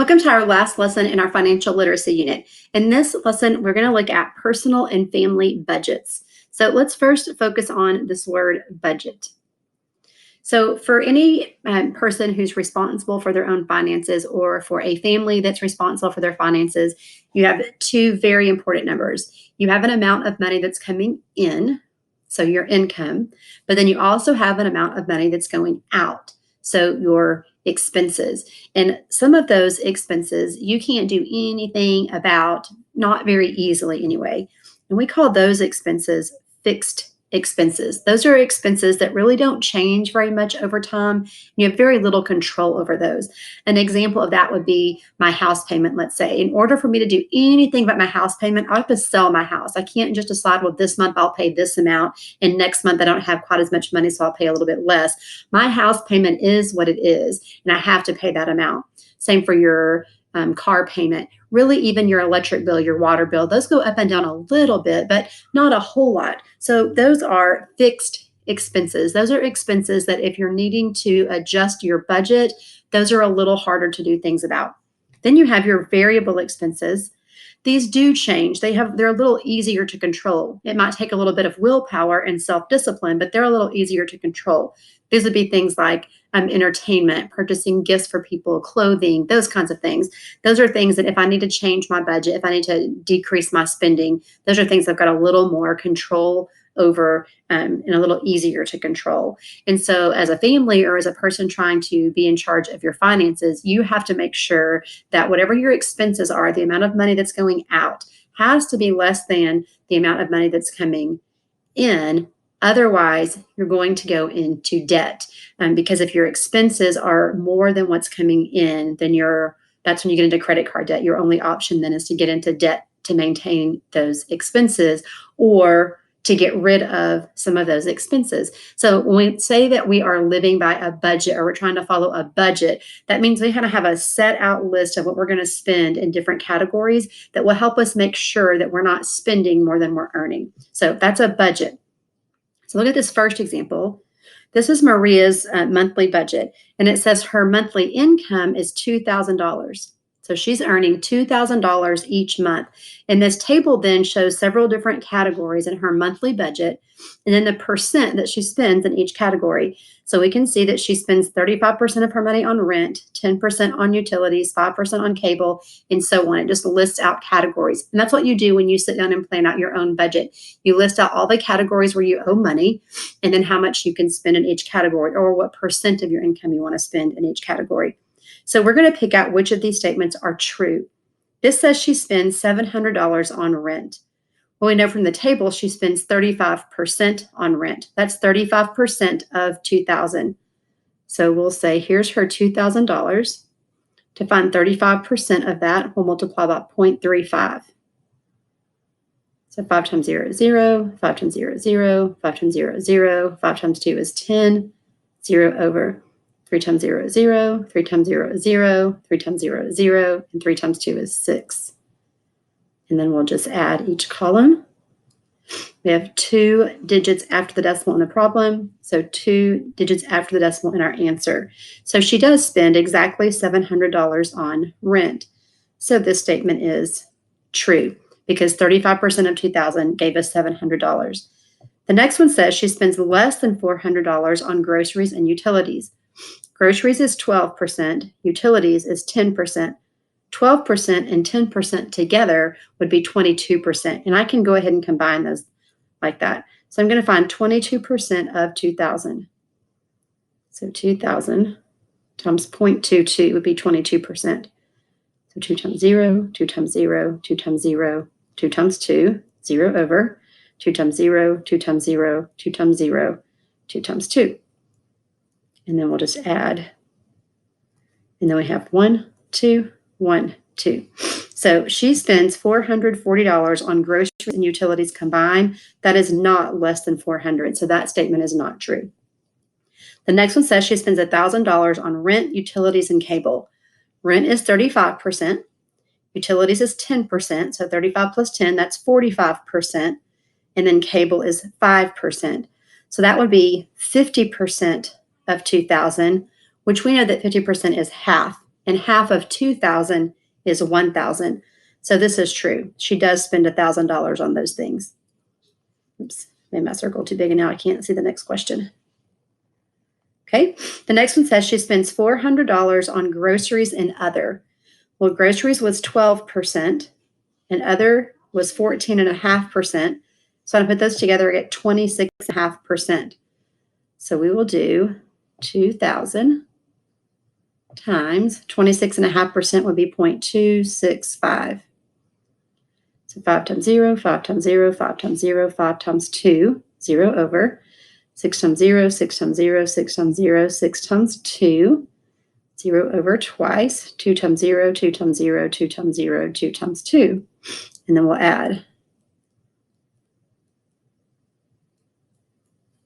Welcome to our last lesson in our financial literacy unit. In this lesson, we're going to look at personal and family budgets. So let's first focus on this word budget. So for any person who's responsible for their own finances, or for a family that's responsible for their finances, you have two very important numbers. You have an amount of money that's coming in, so your income, but then you also have an amount of money that's going out, so your expenses. And some of those expenses you can't do anything about, not very easily anyway. And we call those expenses fixed expenses. Those are expenses that really don't change very much over time. You have very little control over those. An example of that would be my house payment, let's say. In order for me to do anything about my house payment, I have to sell my house. I can't just decide, well, this month I'll pay this amount, and next month I don't have quite as much money, so I'll pay a little bit less. My house payment is what it is, and I have to pay that amount. Same for your car payment. Really, even your electric bill, your water bill, those go up and down a little bit, but not a whole lot. So those are fixed expenses. Those are expenses that if you're needing to adjust your budget, those are a little harder to do things about. Then you have your variable expenses. These do change. They're a little easier to control. It might take a little bit of willpower and self-discipline, but they're a little easier to control. These would be things like entertainment, purchasing gifts for people, clothing, those kinds of things. Those are things that if I need to change my budget, if I need to decrease my spending, those are things I've got a little more control over and a little easier to control. And so as a family, or as a person trying to be in charge of your finances, you have to make sure that whatever your expenses are, the amount of money that's going out has to be less than the amount of money that's coming in. Otherwise, you're going to go into debt. Because if your expenses are more than what's coming in, then that's when you get into credit card debt. Your only option then is to get into debt to maintain those expenses, or to get rid of some of those expenses. So when we say that we are living by a budget, or we're trying to follow a budget, that means we kind of have a set out list of what we're going to spend in different categories that will help us make sure that we're not spending more than we're earning. So that's a budget. So look at this first example. This is Maria's monthly budget, and it says her monthly income is $2,000. So she's earning $2,000 each month. And this table then shows several different categories in her monthly budget, and then the percent that she spends in each category. So we can see that she spends 35% of her money on rent, 10% on utilities, 5% on cable, and so on. It just lists out categories. And that's what you do when you sit down and plan out your own budget. You list out all the categories where you owe money, and then how much you can spend in each category, or what percent of your income you want to spend in each category. So we're going to pick out which of these statements are true. This says she spends $700 on rent. Well, we know from the table she spends 35% on rent. That's 35% of $2,000. So we'll say here's her $2,000. To find 35% of that, we'll multiply by 0.35. So 5 times 0 is 0, 5 times 0 is 0, 5 times 0 is 0, 5 times 2 is 10, 0 over 3 times 0 is 0, 3 times 0 is 0, 3 times 0 is 0, and 3 times 2 is 6. And then we'll just add each column. We have 2 digits after the decimal in the problem, so 2 digits after the decimal in our answer. So she does spend exactly $700 on rent. So this statement is true, because 35% of $2,000 gave us $700. The next one says she spends less than $400 on groceries and utilities. Groceries is 12%, utilities is 10%. 12% and 10% together would be 22%. And I can go ahead and combine those like that. So I'm going to find 22% of 2,000. So 2,000 times 0.22 would be 22%. So 2 times 0, 2 times 0, 2 times 0, 2 times 2, 0 over, 2 times 0, 2 times 0, 2 times 0, 2 times 2. And then we'll just add. And then we have 1, 2, 1, 2. So she spends $440 on groceries and utilities combined. That is not less than $400. So that statement is not true. The next one says she spends $1,000 on rent, utilities, and cable. Rent is 35%. Utilities is 10%. So 35 plus 10, that's 45%. And then cable is 5%. So that would be 50% of 2,000, which we know that 50% is half. and half of 2,000 is 1,000. So this is true. She does spend $1,000 on those things. Oops, made my circle too big and now I can't see the next question. Okay, the next one says she spends $400 on groceries and other. Well, groceries was 12% and other was 14.5%. So I'm going to put those together, I get 26.5%. So we will do 2,000 times 26.5% would be 0.265. So 5 times 0, 5 times 0, 5 times 0, 5 times 2, 0 over. 6 times 0, 6 times 0, 6 times 0, 6 times 2, 0 over twice. 2 times 0, 2 times 0, 2 times 0, 2 times 2. And then we'll add.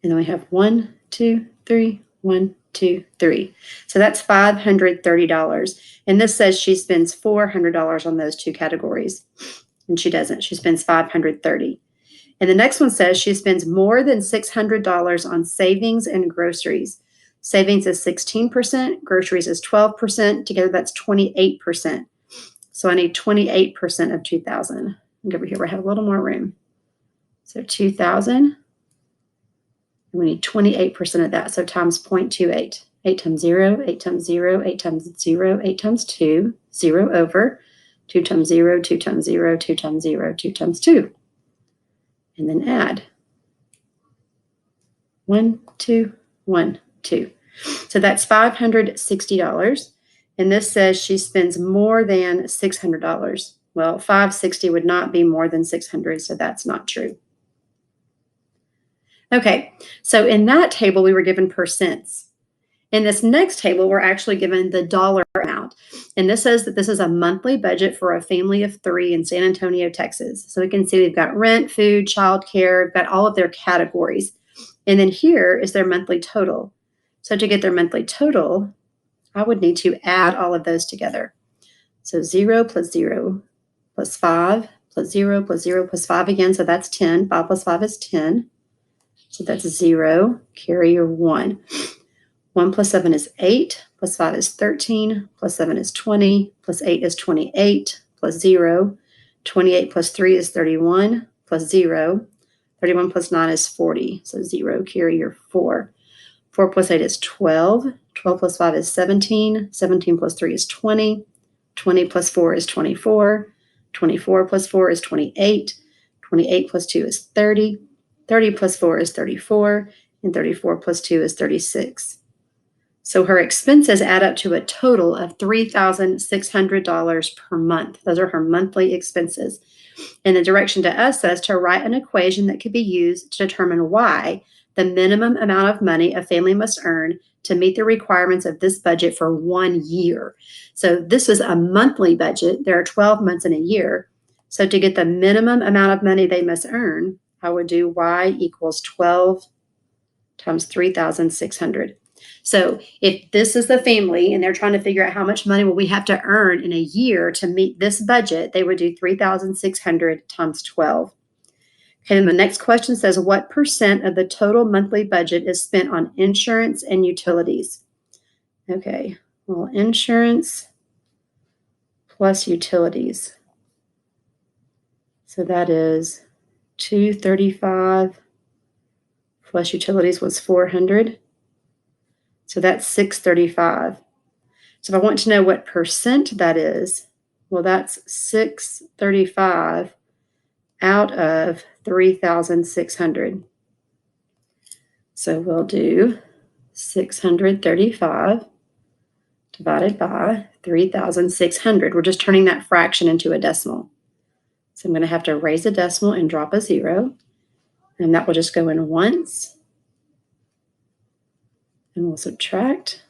And then we have 1, 2, 3, 1, 2, 3. So that's $530. And this says she spends $400 on those two categories. And she doesn't. She spends $530. And the next one says she spends more than $600 on savings and groceries. Savings is 16%, groceries is 12%. Together that's 28%. So I need 28% of 2,000. Look over here where I have a little more room. So 2,000. We need 28% of that. So times 0.28. 8 times 0, 8 times 0, 8 times 0, 8 times 2, 0 over. 2 times 0, 2 times 0, 2 times 0, 2 times 2. And then add. 1, 2, 1, 2. So that's $560. And this says she spends more than $600. Well, $560 would not be more than $600, so that's not true. Okay, so in that table, we were given percents. In this next table, we're actually given the dollar amount. And this says that this is a monthly budget for a family of 3 in San Antonio, Texas. So we can see we've got rent, food, childcare, we've got all of their categories. And then here is their monthly total. So to get their monthly total, I would need to add all of those together. So 0 plus 0 plus 5 plus 0 plus 0 plus 5 again. So that's 10. 5 plus 5 is 10. So that's 0, carry your 1. 1 plus 7 is 8, plus 5 is 13, plus 7 is 20, plus 8 is 28, plus 0. 28 plus 3 is 31, plus 0. 31 plus 9 is 40, so 0, carry your 4. 4 plus 8 is 12. 12 plus 5 is 17. 17 plus 3 is 20. 20 plus 4 is 24. 24 plus 4 is 28. 28 plus 2 is 30. 30 plus 4 is 34. And 34 plus 2 is 36. So her expenses add up to a total of $3,600 per month. Those are her monthly expenses. And the direction to us says to write an equation that could be used to determine why the minimum amount of money a family must earn to meet the requirements of this budget for 1 year. So this is a monthly budget. There are 12 months in a year. So to get the minimum amount of money they must earn, I would do y equals 12 times 3,600. So if this is the family and they're trying to figure out how much money will we have to earn in a year to meet this budget, they would do 3,600 times 12. Okay, then the next question says, what percent of the total monthly budget is spent on insurance and utilities? Okay, well, insurance plus utilities. So that is 235 plus utilities was 400. So that's 635. So if I want to know what percent that is, well, that's 635 out of 3,600. So we'll do 635 divided by 3,600. We're just turning that fraction into a decimal. So I'm going to have to raise a decimal and drop a 0. And that will just go in once. And we'll subtract.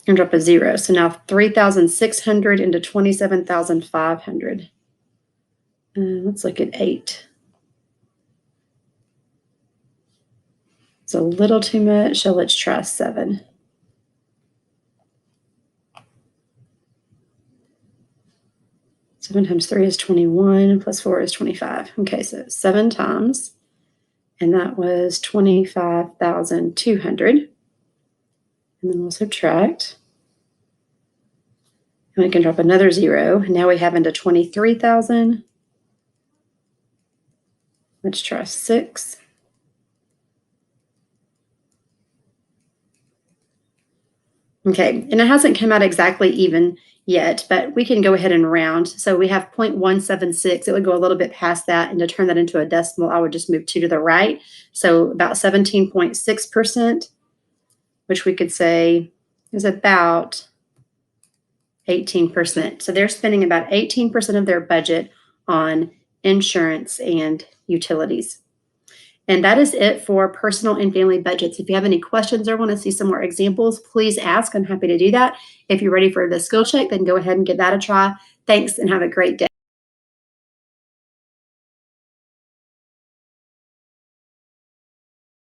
And drop a 0. So now 3,600 into 27,500. Let's look at 8. It's a little too much, so let's try 7. Seven times 3 is 21, plus 4 is 25. Okay, so 7 times, and that was 25,200. And then we'll subtract. And we can drop another 0. And now we have into 23,000. Let's try 6. Okay, and it hasn't come out exactly even yet, but we can go ahead and round. So we have 0.176. It would go a little bit past that, and to turn that into a decimal, I would just move 2 to the right. So about 17.6%, which we could say is about 18%. So they're spending about 18% of their budget on insurance and utilities. And that is it for personal and family budgets. If you have any questions or want to see some more examples, please ask. I'm happy to do that. If you're ready for the skill check, then go ahead and give that a try. Thanks and have a great day.